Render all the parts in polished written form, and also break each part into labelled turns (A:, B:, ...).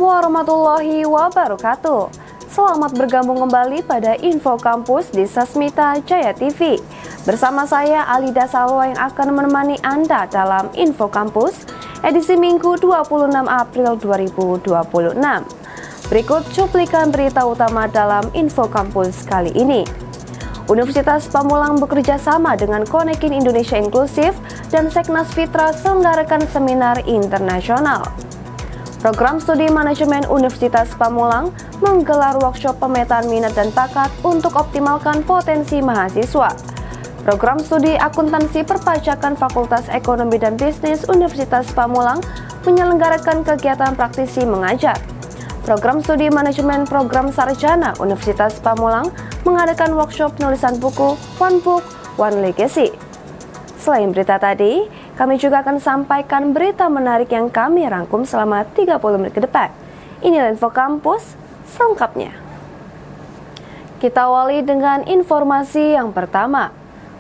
A: warahmatullahi wabarakatuh. Selamat bergabung kembali pada Info Kampus di Sasmita Jaya TV. Bersama saya Alida Salwa yang akan menemani Anda dalam Info Kampus edisi Minggu 26 April 2026. Berikut cuplikan berita utama dalam Info Kampus kali ini. Universitas Pamulang bekerja sama dengan Konekin Indonesia Inklusif dan Seknas Fitra selenggarakan seminar internasional. Program Studi Manajemen Universitas Pamulang menggelar workshop pemetaan minat dan bakat untuk optimalkan potensi mahasiswa. Program Studi Akuntansi Perpajakan Fakultas Ekonomi dan Bisnis Universitas Pamulang menyelenggarakan kegiatan praktisi mengajar. Program Studi Manajemen Program Sarjana Universitas Pamulang mengadakan workshop penulisan buku One Book, One Legacy. Selain berita tadi, kami juga akan sampaikan berita menarik yang kami rangkum selama 30 menit ke depan. Inilah Info Kampus selengkapnya. Kita awali dengan informasi yang pertama.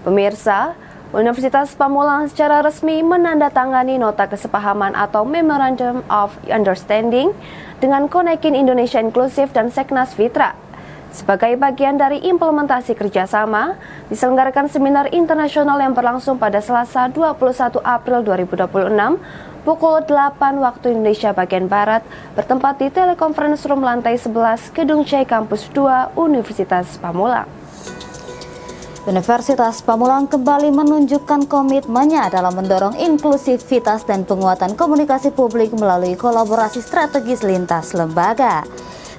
A: Pemirsa, Universitas Pamulang secara resmi menandatangani nota kesepahaman atau Memorandum of Understanding dengan Konekin Indonesia Inklusif dan Seknas Fitra. Sebagai bagian dari implementasi kerjasama, diselenggarakan seminar internasional yang berlangsung pada Selasa 21 April 2026 pukul 8 waktu Indonesia bagian Barat bertempat di Teleconference Room lantai 11 Gedung C Kampus 2 Universitas Pamulang.
B: Universitas Pamulang kembali menunjukkan komitmennya dalam mendorong inklusivitas dan penguatan komunikasi publik melalui kolaborasi strategis lintas lembaga.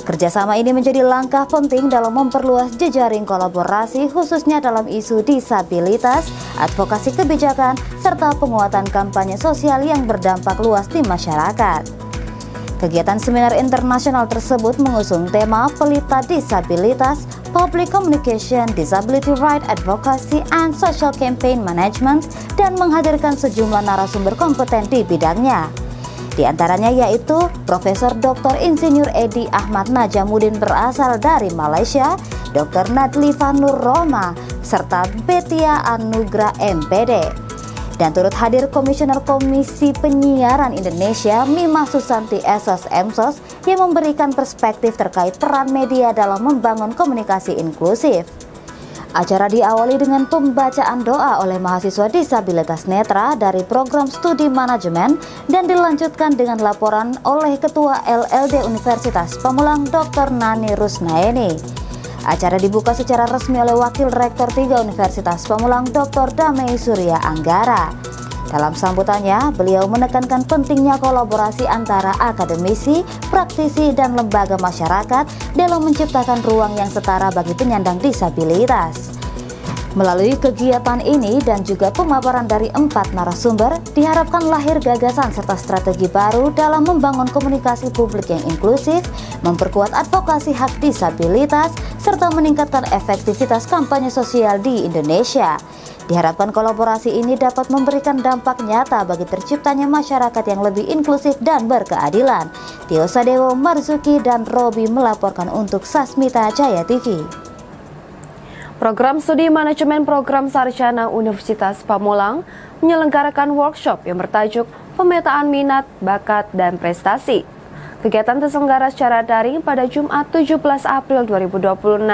B: Kerjasama ini menjadi langkah penting dalam memperluas jejaring kolaborasi khususnya dalam isu disabilitas, advokasi kebijakan, serta penguatan kampanye sosial yang berdampak luas di masyarakat. Kegiatan seminar internasional tersebut mengusung tema Pelita Disabilitas, Public Communication, Disability Right Advocacy, and Social Campaign Management dan menghadirkan sejumlah narasumber kompeten di bidangnya. Di antaranya yaitu Profesor Dr. Insinyur Edi Ahmad Najamuddin berasal dari Malaysia, Dr. Nadli Fanur Roma, serta Betia Anugrah MPD. Dan turut hadir Komisioner Komisi Penyiaran Indonesia Mimah Susanti Esos Emsos yang memberikan perspektif terkait peran media dalam membangun komunikasi inklusif. Acara diawali dengan pembacaan doa oleh mahasiswa disabilitas netra dari program studi manajemen dan dilanjutkan dengan laporan oleh Ketua LLD Universitas Pamulang Dr. Nani Rusnaeni. Acara dibuka secara resmi oleh Wakil Rektor 3 Universitas Pamulang Dr. Damei Surya Anggara. Dalam sambutannya, beliau menekankan pentingnya kolaborasi antara akademisi, praktisi, dan lembaga masyarakat dalam menciptakan ruang yang setara bagi penyandang disabilitas. Melalui kegiatan ini dan juga pemaparan dari 4 narasumber, diharapkan lahir gagasan serta strategi baru dalam membangun komunikasi publik yang inklusif, memperkuat advokasi hak disabilitas, serta meningkatkan efektivitas kampanye sosial di Indonesia. Diharapkan kolaborasi ini dapat memberikan dampak nyata bagi terciptanya masyarakat yang lebih inklusif dan berkeadilan. Tio Sadewo, Marzuki, dan Robi melaporkan untuk Sasmita Jaya TV.
A: Program Studi Manajemen Program Sarjana Universitas Pamulang menyelenggarakan workshop yang bertajuk Pemetaan Minat, Bakat, dan Prestasi. Kegiatan terselenggara secara daring pada Jumat 17 April 2026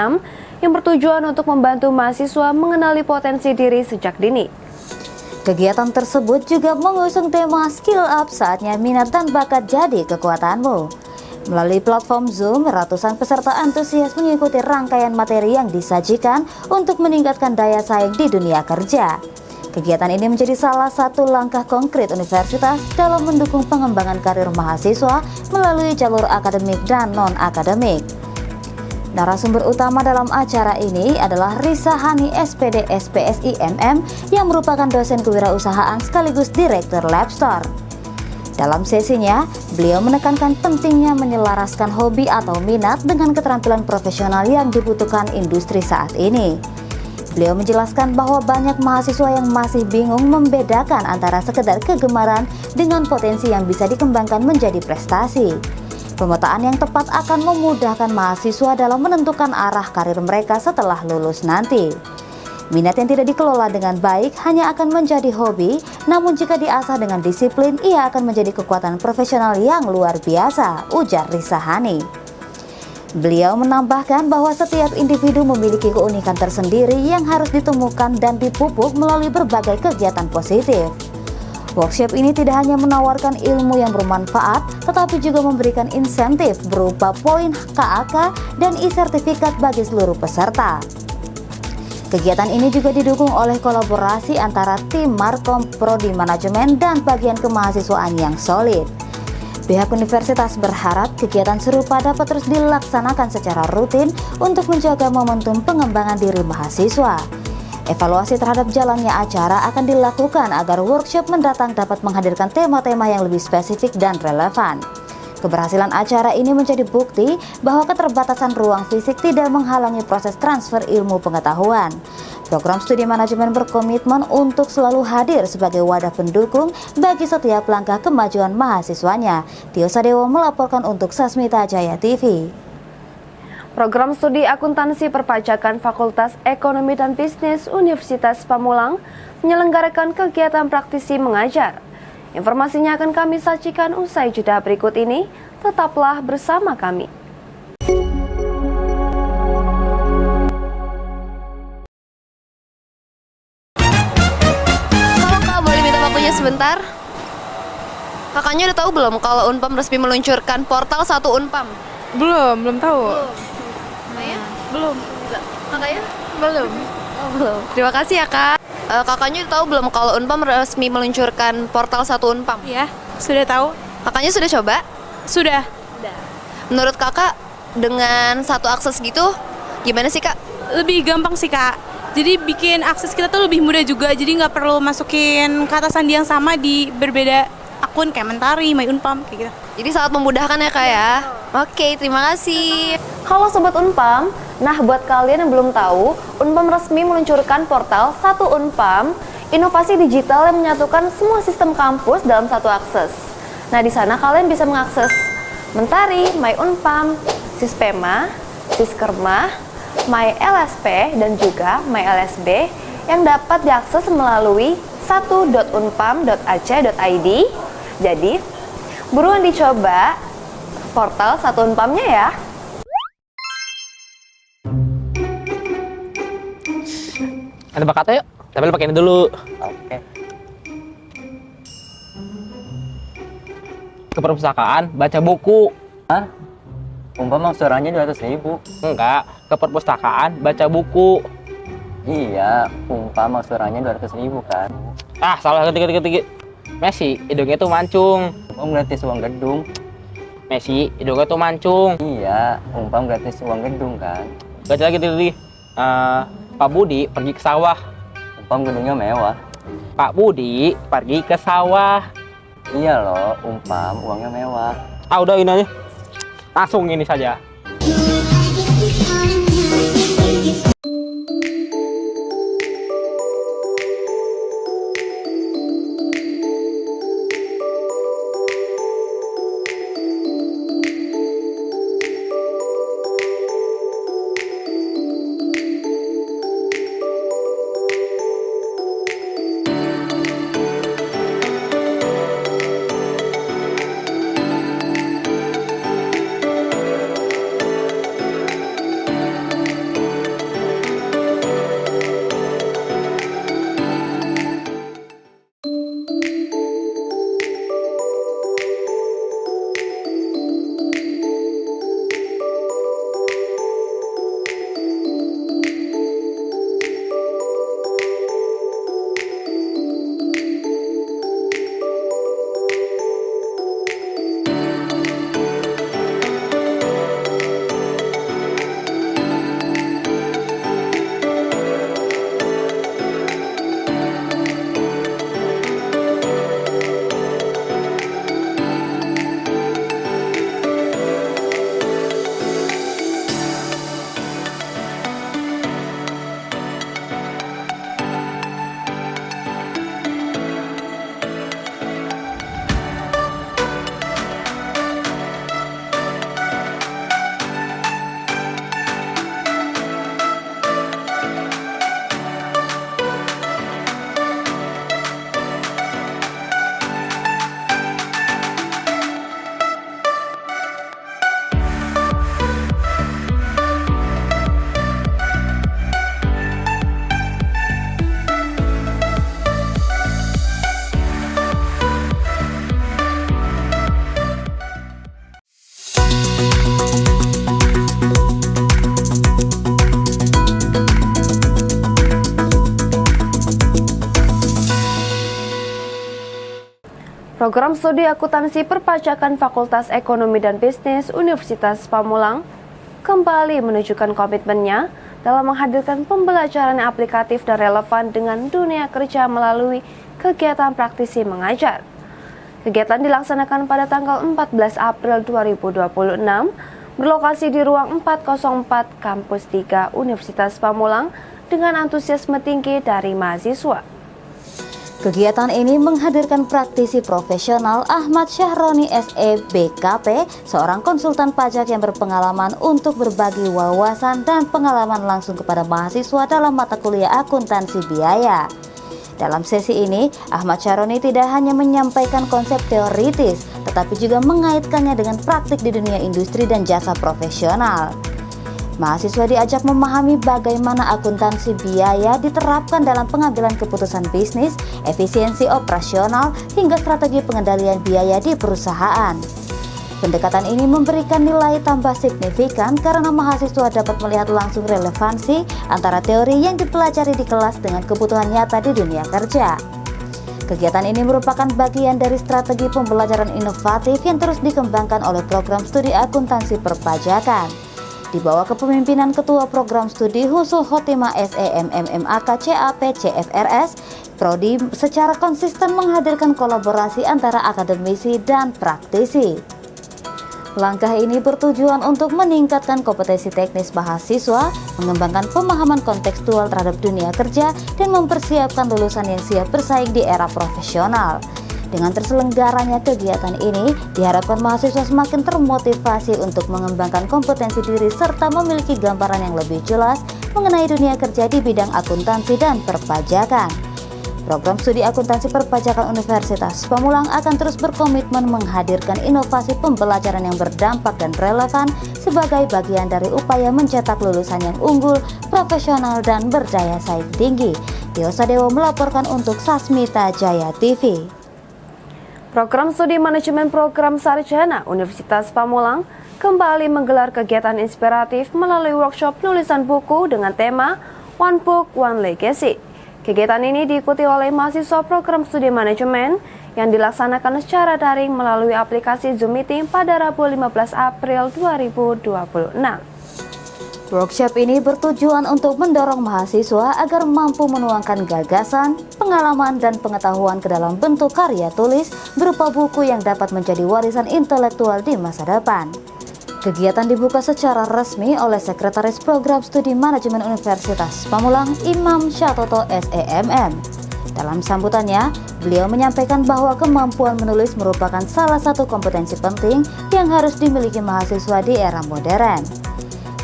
A: yang bertujuan untuk membantu mahasiswa mengenali potensi diri sejak dini.
B: Kegiatan tersebut juga mengusung tema Skill Up, saatnya minat dan bakat jadi kekuatanmu. Melalui platform Zoom, ratusan peserta antusias mengikuti rangkaian materi yang disajikan untuk meningkatkan daya saing di dunia kerja. Kegiatan ini menjadi salah satu langkah konkret universitas dalam mendukung pengembangan karir mahasiswa melalui jalur akademik dan non-akademik. Narasumber utama dalam acara ini adalah Risa Hani SPD SPSI MM yang merupakan dosen kewirausahaan sekaligus direktur Labstore. Dalam sesinya, beliau menekankan pentingnya menyelaraskan hobi atau minat dengan keterampilan profesional yang dibutuhkan industri saat ini. Beliau menjelaskan bahwa banyak mahasiswa yang masih bingung membedakan antara sekedar kegemaran dengan potensi yang bisa dikembangkan menjadi prestasi. Pemetaan yang tepat akan memudahkan mahasiswa dalam menentukan arah karir mereka setelah lulus nanti. Minat yang tidak dikelola dengan baik hanya akan menjadi hobi, namun jika diasah dengan disiplin, ia akan menjadi kekuatan profesional yang luar biasa, ujar Risahani. Beliau menambahkan bahwa setiap individu memiliki keunikan tersendiri yang harus ditemukan dan dipupuk melalui berbagai kegiatan positif. Workshop ini tidak hanya menawarkan ilmu yang bermanfaat, tetapi juga memberikan insentif berupa poin KAK dan e-sertifikat bagi seluruh peserta. Kegiatan ini juga didukung oleh kolaborasi antara tim Markom, Prodi Manajemen, dan bagian kemahasiswaan yang solid. Pihak universitas berharap kegiatan serupa dapat terus dilaksanakan secara rutin untuk menjaga momentum pengembangan diri mahasiswa. Evaluasi terhadap jalannya acara akan dilakukan agar workshop mendatang dapat menghadirkan tema-tema yang lebih spesifik dan relevan. Keberhasilan acara ini menjadi bukti bahwa keterbatasan ruang fisik tidak menghalangi proses transfer ilmu pengetahuan. Program studi manajemen berkomitmen untuk selalu hadir sebagai wadah pendukung bagi setiap langkah kemajuan mahasiswanya. Tio Sadewo melaporkan untuk Sasmita Jaya TV.
A: Program studi akuntansi perpajakan Fakultas Ekonomi dan Bisnis Universitas Pamulang menyelenggarakan kegiatan praktisi mengajar. Informasinya akan kami sajikan usai jeda berikut ini. Tetaplah bersama kami. Halo Kak, boleh minta waktunya sebentar? Kakaknya udah tahu belum kalau Unpam resmi meluncurkan portal 1 Unpam?
C: Belum tahu.
A: Kakaknya?
C: Belum.
A: Kakaknya?
C: Belum.
A: Oh, belum. Terima kasih ya Kak. Kakaknya udah tahu belum kalau Unpam resmi meluncurkan portal 1 Unpam?
C: Ya, sudah tahu?
A: Kakaknya sudah coba?
C: Sudah.
A: Menurut kakak dengan satu akses gitu gimana sih Kak?
C: Lebih gampang sih, Kak. Jadi bikin akses kita tuh lebih mudah juga. Jadi nggak perlu masukin kata sandi yang sama di berbeda akun kayak Mentari, My Unpam kayak gitu.
A: Jadi sangat memudahkan ya Kak ya? Oke, terima kasih. Halo Sobat Unpam. Nah, buat kalian yang belum tahu, Unpam resmi meluncurkan portal 1 Unpam, inovasi digital yang menyatukan semua sistem kampus dalam satu akses. Nah, di sana kalian bisa mengakses Mentari, My Unpam, Sispema, Siskerma, My LSP, dan juga My LSB yang dapat diakses melalui 1.unpam.ac.id. Jadi, buruan dicoba portal 1 Unpamnya ya.
D: Ada bakatnya yuk, tapi lu pakai ini dulu. Oke. Ke perpustakaan, baca buku.
E: Hah? Umpama suaranya 200.000.
D: Enggak, ke perpustakaan, baca buku.
E: Iya, umpama suaranya 200.000 kan.
D: Ah, salah ketik. Messi, hidungnya tuh mancung.
E: Umpam gratis uang gedung.
D: Messi, hidungnya tuh mancung.
E: Iya, umpam gratis uang gedung kan.
D: Baca lagi. Pak Budi pergi ke sawah.
E: Umpam gedungnya mewah.
D: Pak Budi pergi ke sawah.
E: Iya loh, umpam uangnya mewah.
D: Ah, udah ini aja. Langsung ini saja.
A: Program Studi Akuntansi Perpajakan Fakultas Ekonomi dan Bisnis Universitas Pamulang kembali menunjukkan komitmennya dalam menghadirkan pembelajaran yang aplikatif dan relevan dengan dunia kerja melalui kegiatan praktisi mengajar. Kegiatan dilaksanakan pada tanggal 14 April 2026 berlokasi di ruang 404 Kampus 3 Universitas Pamulang dengan antusiasme tinggi dari mahasiswa.
B: Kegiatan ini menghadirkan praktisi profesional Ahmad Syahroni SE BKP, seorang konsultan pajak yang berpengalaman untuk berbagi wawasan dan pengalaman langsung kepada mahasiswa dalam mata kuliah akuntansi biaya. Dalam sesi ini, Ahmad Syahroni tidak hanya menyampaikan konsep teoritis, tetapi juga mengaitkannya dengan praktik di dunia industri dan jasa profesional. Mahasiswa diajak memahami bagaimana akuntansi biaya diterapkan dalam pengambilan keputusan bisnis, efisiensi operasional, hingga strategi pengendalian biaya di perusahaan. Pendekatan ini memberikan nilai tambah signifikan karena mahasiswa dapat melihat langsung relevansi antara teori yang dipelajari di kelas dengan kebutuhan nyata di dunia kerja. Kegiatan ini merupakan bagian dari strategi pembelajaran inovatif yang terus dikembangkan oleh program studi akuntansi perpajakan. Di bawah kepemimpinan Ketua Program Studi Husul Khotimah SEMMMAK CAP CFRS, Prodi secara konsisten menghadirkan kolaborasi antara akademisi dan praktisi. Langkah ini bertujuan untuk meningkatkan kompetensi teknis mahasiswa, mengembangkan pemahaman kontekstual terhadap dunia kerja, dan mempersiapkan lulusan yang siap bersaing di era profesional. Dengan terselenggaranya kegiatan ini, diharapkan mahasiswa semakin termotivasi untuk mengembangkan kompetensi diri serta memiliki gambaran yang lebih jelas mengenai dunia kerja di bidang akuntansi dan perpajakan. Program Studi Akuntansi Perpajakan Universitas Pamulang akan terus berkomitmen menghadirkan inovasi pembelajaran yang berdampak dan relevan sebagai bagian dari upaya mencetak lulusan yang unggul, profesional, dan berdaya saing tinggi. Tio Sadewo melaporkan untuk Sasmita Jaya TV.
A: Program Studi Manajemen Program Sarjana Universitas Pamulang kembali menggelar kegiatan inspiratif melalui workshop penulisan buku dengan tema One Book, One Legacy. Kegiatan ini diikuti oleh mahasiswa Program Studi Manajemen yang dilaksanakan secara daring melalui aplikasi Zoom Meeting pada Rabu 15 April 2026.
B: Workshop ini bertujuan untuk mendorong mahasiswa agar mampu menuangkan gagasan, pengalaman, dan pengetahuan ke dalam bentuk karya tulis berupa buku yang dapat menjadi warisan intelektual di masa depan. Kegiatan dibuka secara resmi oleh Sekretaris Program Studi Manajemen Universitas Pamulang, Imam Syatoto SEMM. Dalam sambutannya, beliau menyampaikan bahwa kemampuan menulis merupakan salah satu kompetensi penting yang harus dimiliki mahasiswa di era modern.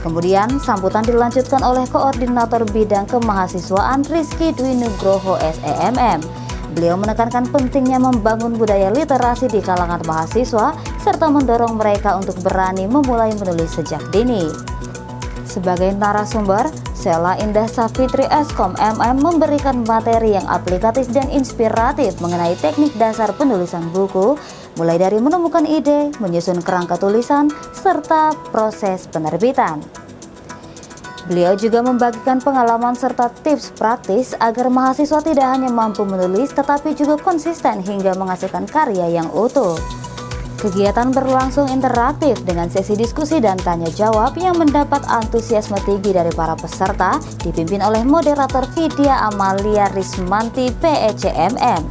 B: Kemudian, sambutan dilanjutkan oleh Koordinator Bidang Kemahasiswaan Rizky Dwi Nugroho SEMM. Beliau menekankan pentingnya membangun budaya literasi di kalangan mahasiswa serta mendorong mereka untuk berani memulai menulis sejak dini. Sebagai narasumber, Sela Indah Safitri Eskom MM memberikan materi yang aplikatif dan inspiratif mengenai teknik dasar penulisan buku, mulai dari menemukan ide, menyusun kerangka tulisan, serta proses penerbitan. Beliau juga membagikan pengalaman serta tips praktis agar mahasiswa tidak hanya mampu menulis tetapi juga konsisten hingga menghasilkan karya yang utuh. Kegiatan berlangsung interaktif dengan sesi diskusi dan tanya jawab yang mendapat antusiasme tinggi dari para peserta, dipimpin oleh moderator Vidya Amalia Rismanti PECMM.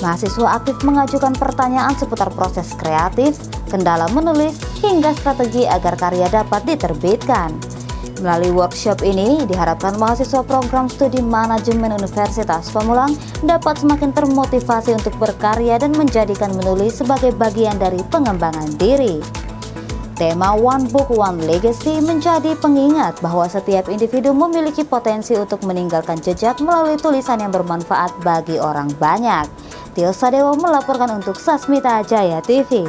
B: Mahasiswa aktif mengajukan pertanyaan seputar proses kreatif, kendala menulis, hingga strategi agar karya dapat diterbitkan. Melalui workshop ini, diharapkan mahasiswa Program Studi Manajemen Universitas Pamulang dapat semakin termotivasi untuk berkarya dan menjadikan menulis sebagai bagian dari pengembangan diri. Tema One Book, One Legacy menjadi pengingat bahwa setiap individu memiliki potensi untuk meninggalkan jejak melalui tulisan yang bermanfaat bagi orang banyak. Tio Sadewo melaporkan untuk Sasmita Jaya TV.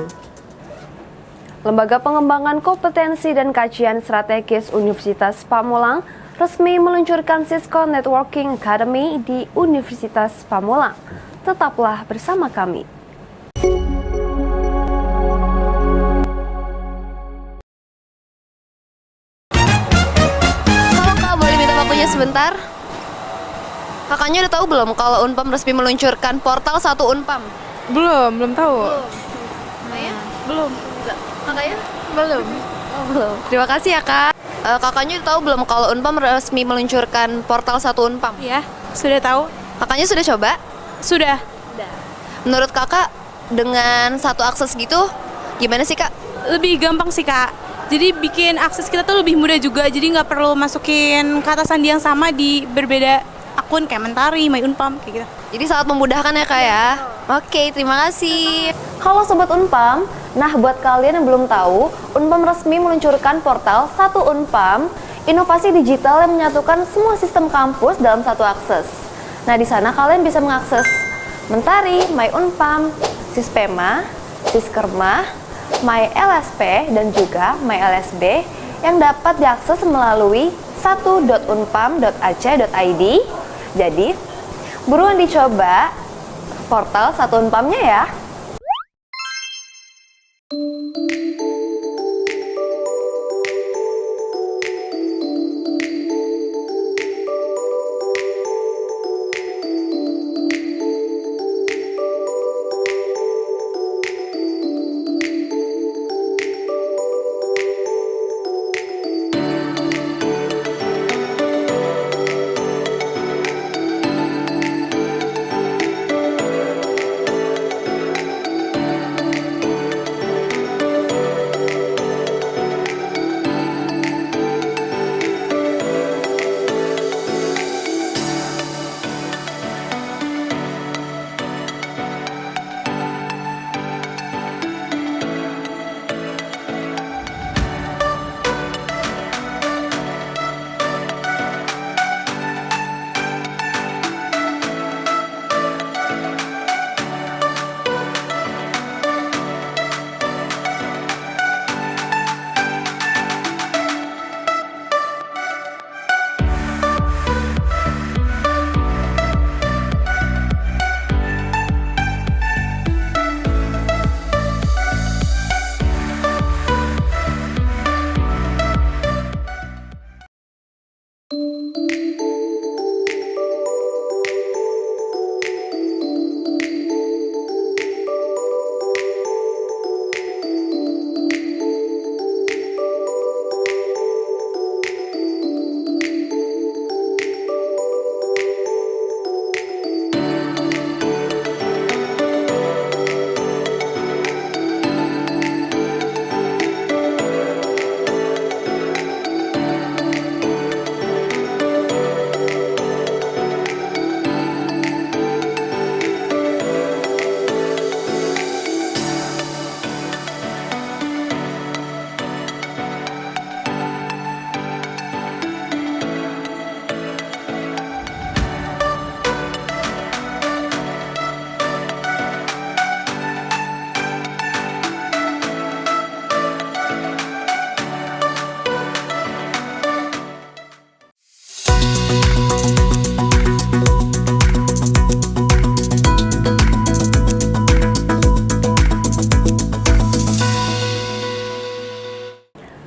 A: Lembaga Pengembangan Kompetensi dan Kajian Strategis Universitas Pamulang resmi meluncurkan Cisco Networking Academy di Universitas Pamulang. Tetaplah bersama kami.
F: Halo Kak, boleh minta waktunya sebentar? Kakaknya udah tahu belum kalau Unpam resmi meluncurkan portal Satu Unpam?
C: Belum tahu.
F: Maya?
C: Belum.
F: Kakaknya?
C: Belum.
F: Oh, belum. Terima kasih ya, Kak. Kakaknya tahu belum kalau Unpam resmi meluncurkan portal Satu Unpam?
C: Ya, sudah tahu.
F: Kakaknya sudah coba?
C: Sudah.
F: Menurut Kakak dengan satu akses gitu gimana sih, Kak?
C: Lebih gampang sih, Kak. Jadi bikin akses kita tuh lebih mudah juga. Jadi nggak perlu masukin kata sandi yang sama di berbeda akun kayak Mentari, My Unpam kayak gitu.
F: Jadi sangat memudahkan ya, Kak ya. Oke, terima kasih.
A: Halo Sobat Unpam, nah buat kalian yang belum tahu, Unpam resmi meluncurkan portal Satu Unpam, inovasi digital yang menyatukan semua sistem kampus dalam satu akses. Nah di sana kalian bisa mengakses Mentari, My Unpam, Sispema, Siskerma, My LSP, dan juga My LSB yang dapat diakses melalui satu.unpam.ac.id. Jadi, buruan dicoba portal Satu Unpamnya ya.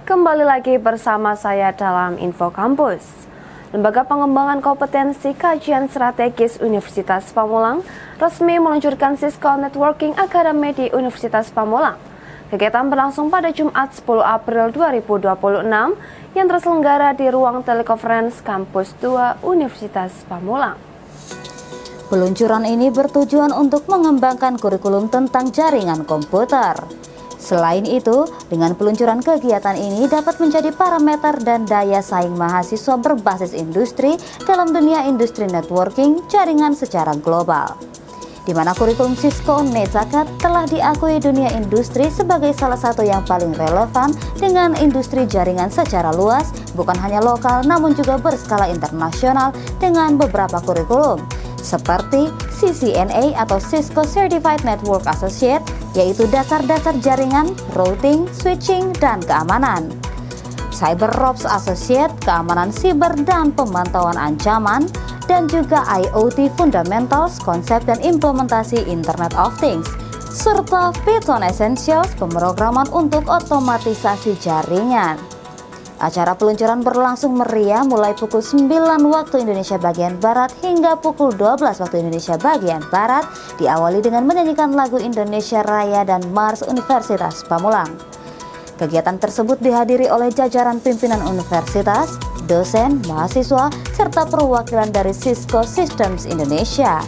A: Kembali lagi bersama saya dalam Info Kampus. Lembaga Pengembangan Kompetensi Kajian Strategis Universitas Pamulang resmi meluncurkan Cisco Networking Academy di Universitas Pamulang. Kegiatan berlangsung pada Jumat 10 April 2026 yang terselenggara di ruang telekonferensi Kampus 2 Universitas Pamulang.
B: Peluncuran ini bertujuan untuk mengembangkan kurikulum tentang jaringan komputer. Selain itu, dengan peluncuran kegiatan ini dapat menjadi parameter dan daya saing mahasiswa berbasis industri dalam dunia industri networking jaringan secara global. Di mana kurikulum Cisco NetAcad telah diakui dunia industri sebagai salah satu yang paling relevan dengan industri jaringan secara luas, bukan hanya lokal namun juga berskala internasional dengan beberapa kurikulum seperti CCNA atau Cisco Certified Network Associate, yaitu dasar-dasar jaringan, routing, switching, dan keamanan. CyberOps Associate, keamanan siber dan pemantauan ancaman, dan juga IoT Fundamentals, konsep dan implementasi Internet of Things, serta Python Essentials, pemrograman untuk otomatisasi jaringan. Acara peluncuran berlangsung meriah mulai pukul 9 waktu Indonesia bagian Barat hingga pukul 12 waktu Indonesia bagian Barat, diawali dengan menyanyikan lagu Indonesia Raya dan Mars Universitas Pamulang. Kegiatan tersebut dihadiri oleh jajaran pimpinan universitas, dosen, mahasiswa, serta perwakilan dari Cisco Systems Indonesia.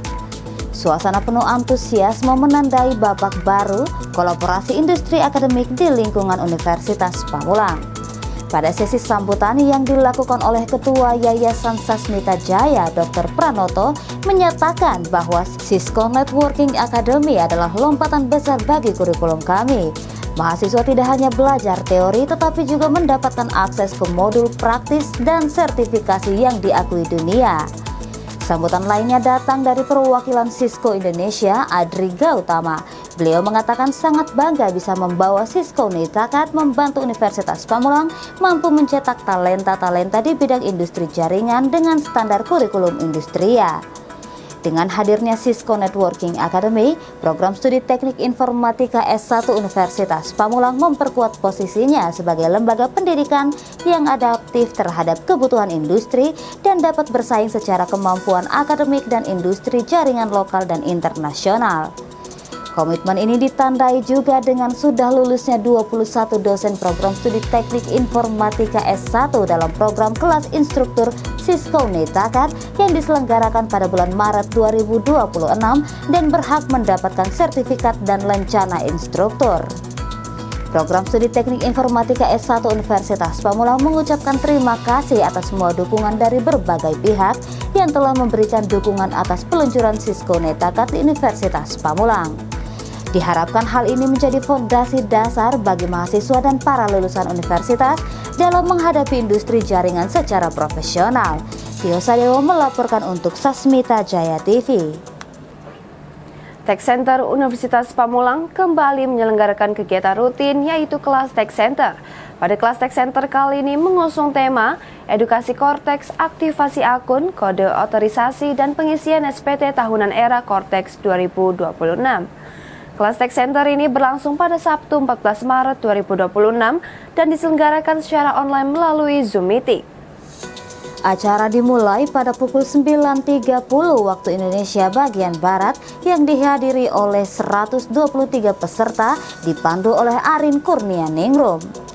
B: Suasana penuh antusiasme menandai babak baru kolaborasi industri akademik di lingkungan Universitas Pamulang. Pada sesi sambutan yang dilakukan oleh Ketua Yayasan Sasmita Jaya, Dr. Pranoto, menyatakan bahwa Cisco Networking Academy adalah lompatan besar bagi kurikulum kami. Mahasiswa tidak hanya belajar teori tetapi juga mendapatkan akses ke modul praktis dan sertifikasi yang diakui dunia. Sambutan lainnya datang dari perwakilan Cisco Indonesia, Adri Gautama. Beliau mengatakan sangat bangga bisa membawa Cisco Nitakat membantu Universitas Pamulang mampu mencetak talenta-talenta di bidang industri jaringan dengan standar kurikulum industria. Dengan hadirnya Cisco Networking Academy, program studi teknik informatika S1 Universitas Pamulang memperkuat posisinya sebagai lembaga pendidikan yang adaptif terhadap kebutuhan industri dan dapat bersaing secara kemampuan akademik dan industri jaringan lokal dan internasional. Komitmen ini ditandai juga dengan sudah lulusnya 21 dosen program studi teknik informatika S1 dalam program kelas instruktur Cisco Nitakat yang diselenggarakan pada bulan Maret 2026 dan berhak mendapatkan sertifikat dan lencana instruktur. Program studi teknik informatika S1 Universitas Pamulang mengucapkan terima kasih atas semua dukungan dari berbagai pihak yang telah memberikan dukungan atas peluncuran Cisco Nitakat di Universitas Pamulang. Diharapkan hal ini menjadi fondasi dasar bagi mahasiswa dan para lulusan universitas dalam menghadapi industri jaringan secara profesional. Tio Sadewo melaporkan untuk Sasmita Jaya TV.
A: Tech Center Universitas Pamulang kembali menyelenggarakan kegiatan rutin yaitu kelas Tech Center. Pada kelas Tech Center kali ini mengusung tema Edukasi Cortex, Aktivasi Akun, Kode Otorisasi, dan Pengisian SPT Tahunan Era Cortex 2026. Kelas Tech Center ini berlangsung pada Sabtu 14 Maret 2026 dan diselenggarakan secara online melalui Zoom Meeting.
B: Acara dimulai pada pukul 9.30 waktu Indonesia bagian Barat yang dihadiri oleh 123 peserta dipandu oleh Arin Kurnianingrum.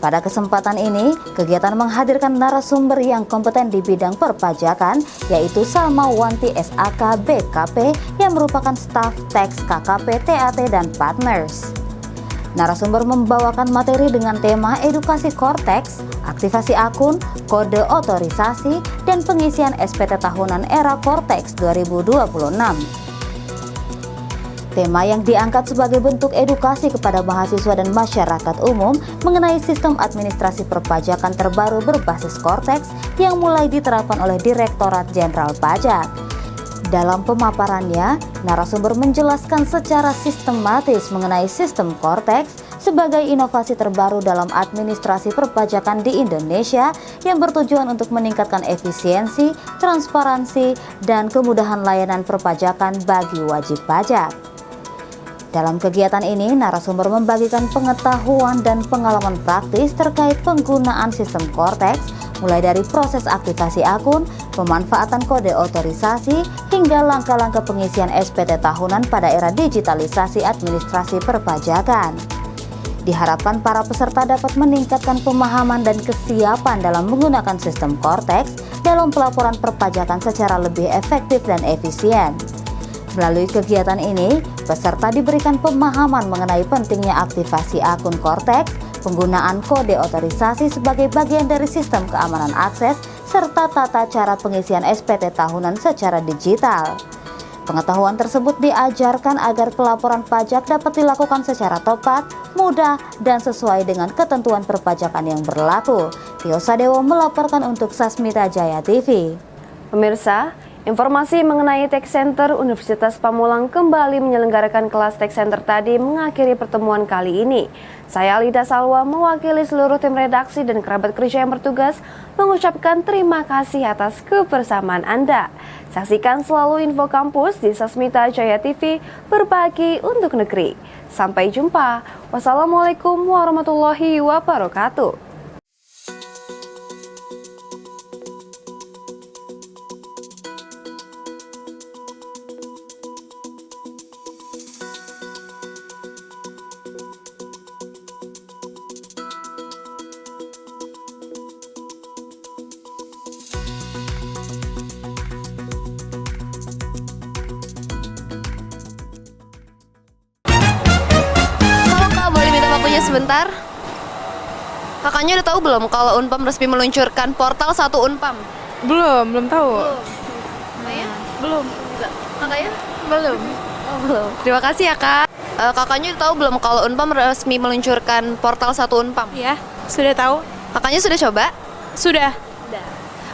B: Pada kesempatan ini, kegiatan menghadirkan narasumber yang kompeten di bidang perpajakan, yaitu Salma Wanti SAK BKP yang merupakan staf teks KKP TAT dan Partners. Narasumber membawakan materi dengan tema edukasi Cortex, aktivasi akun, kode otorisasi, dan pengisian SPT tahunan era Cortex 2026. Tema yang diangkat sebagai bentuk edukasi kepada mahasiswa dan masyarakat umum mengenai sistem administrasi perpajakan terbaru berbasis Cortex yang mulai diterapkan oleh Direktorat Jenderal Pajak. Dalam pemaparannya, narasumber menjelaskan secara sistematis mengenai sistem Cortex sebagai inovasi terbaru dalam administrasi perpajakan di Indonesia yang bertujuan untuk meningkatkan efisiensi, transparansi, dan kemudahan layanan perpajakan bagi wajib pajak. Dalam kegiatan ini, narasumber membagikan pengetahuan dan pengalaman praktis terkait penggunaan sistem Cortex, mulai dari proses aktivasi akun, pemanfaatan kode otorisasi, hingga langkah-langkah pengisian SPT tahunan pada era digitalisasi administrasi perpajakan. Diharapkan para peserta dapat meningkatkan pemahaman dan kesiapan dalam menggunakan sistem Cortex dalam pelaporan perpajakan secara lebih efektif dan efisien. Melalui kegiatan ini, peserta diberikan pemahaman mengenai pentingnya aktivasi akun Cortex, penggunaan kode otorisasi sebagai bagian dari sistem keamanan akses, serta tata cara pengisian SPT tahunan secara digital. Pengetahuan tersebut diajarkan agar pelaporan pajak dapat dilakukan secara tepat, mudah, dan sesuai dengan ketentuan perpajakan yang berlaku. Tio Sadewo melaporkan untuk Sasmita Jaya TV.
A: Pemirsa, informasi mengenai Tech Center Universitas Pamulang kembali menyelenggarakan kelas Tech Center tadi mengakhiri pertemuan kali ini. Saya Alida Salwa mewakili seluruh tim redaksi dan kerabat kerja yang bertugas mengucapkan terima kasih atas kebersamaan Anda. Saksikan selalu info kampus di Sasmita Jaya TV, berbagi untuk negeri. Sampai jumpa. Wassalamualaikum warahmatullahi wabarakatuh.
F: sebentar. Kakaknya udah tahu belum kalau Unpam resmi meluncurkan portal 1 Unpam?
C: Belum tahu.
F: Kakaknya?
C: Belum.
F: Kakaknya?
C: Belum.
F: Oh, belum. Terima kasih ya, Kak. Kakaknya udah tahu belum kalau Unpam resmi meluncurkan portal 1 Unpam?
C: Ya, sudah tahu.
F: Kakaknya sudah coba?
C: Sudah.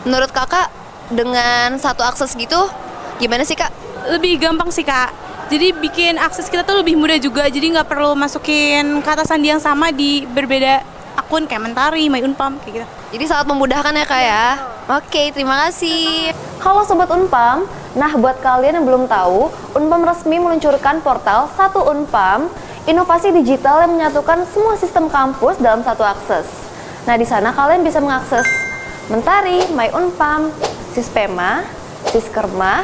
F: Menurut Kakak dengan satu akses gitu gimana sih, Kak?
C: Lebih gampang sih, Kak. Jadi bikin akses kita tuh lebih mudah juga. Jadi nggak perlu masukin kata sandi yang sama di berbeda akun kayak Mentari, My Unpam kayak gitu.
F: Jadi sangat memudahkan ya, Kak ya. Oke, terima kasih.
A: Halo Sobat Unpam, nah buat kalian yang belum tahu, Unpam resmi meluncurkan portal 1 Unpam, inovasi digital yang menyatukan semua sistem kampus dalam satu akses. Nah di sana kalian bisa mengakses Mentari, My Unpam, Sispema, Siskerma,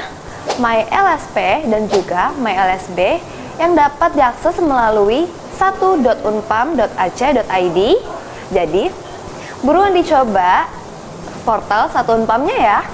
A: My LSP, dan juga My LSB yang dapat diakses melalui 1.unpam.ac.id. Jadi, buruan dicoba portal 1 Unpamnya ya.